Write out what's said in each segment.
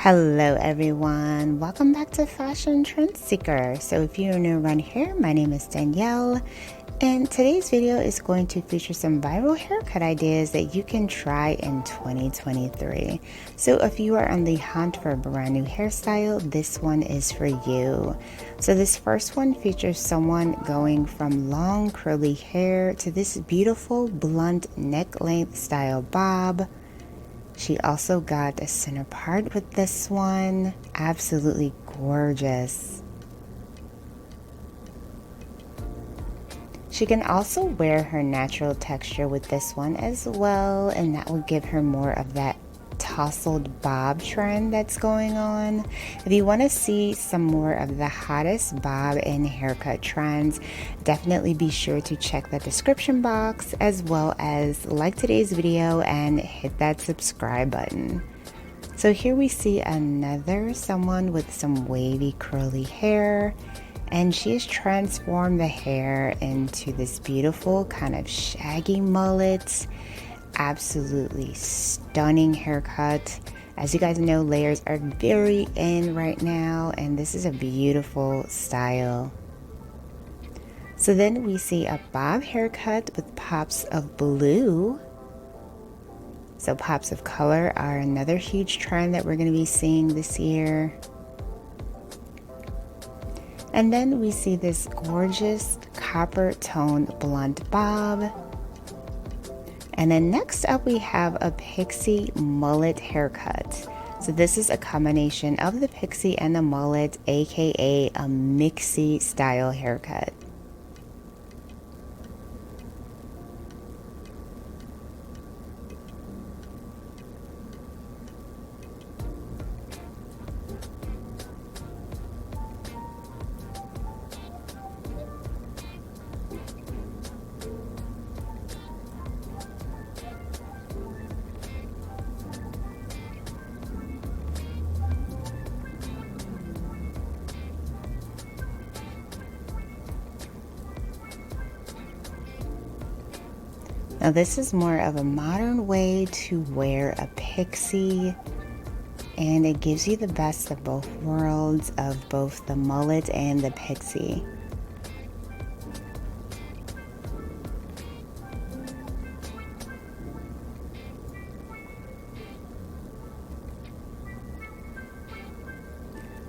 Hello everyone, welcome back to Fashion Trend Seeker. So if you're new around here, my name is Danielle, and today's video is going to feature some viral haircut ideas that you can try in 2023. So if you are on the hunt for a brand new hairstyle, this one is for you. So this first one features someone going from long curly hair to this beautiful blunt neck length style bob. She also got a center part with this one. Absolutely gorgeous. She can also wear her natural texture with this one as well, and that will give her more of that tousled bob trend that's going on. If you want to see some more of the hottest bob and haircut trends, definitely be sure to check the description box, as well as like today's video and hit that subscribe button. So here we see another someone with some wavy curly hair, and she's transformed the hair into this beautiful kind of shaggy mullet. Absolutely stunning haircut. As you guys know, layers are very in right now, and this is a beautiful style. So then we see a bob haircut with pops of blue. So pops of color are another huge trend that we're going to be seeing this year. And then we see this gorgeous copper toned blunt bob. And then next up we have a pixie mullet haircut. So this is a combination of the pixie and the mullet, aka a mixie style haircut. Now this is more of a modern way to wear a pixie, and it gives you the best of both worlds of both the mullet and the pixie.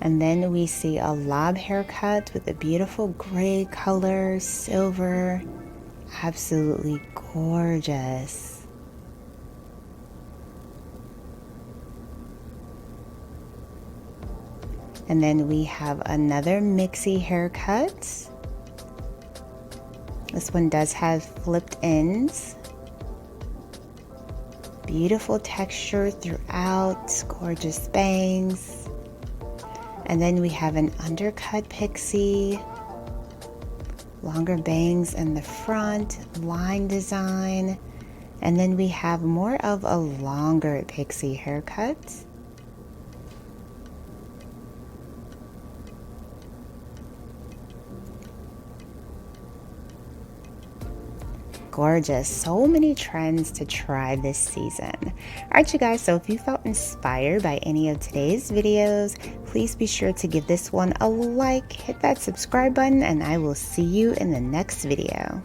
And then we see a lob haircut with a beautiful gray color, silver. Absolutely gorgeous. And then we have another mixie haircut. This one does have flipped ends. Beautiful texture throughout, gorgeous bangs. And then we have an undercut pixie. Longer bangs in the front, line design, and then we have more of a longer pixie haircut. Gorgeous. So many trends to try this season. Alright you guys, so if you felt inspired by any of today's videos, please be sure to give this one a like, hit that subscribe button, and I will see you in the next video.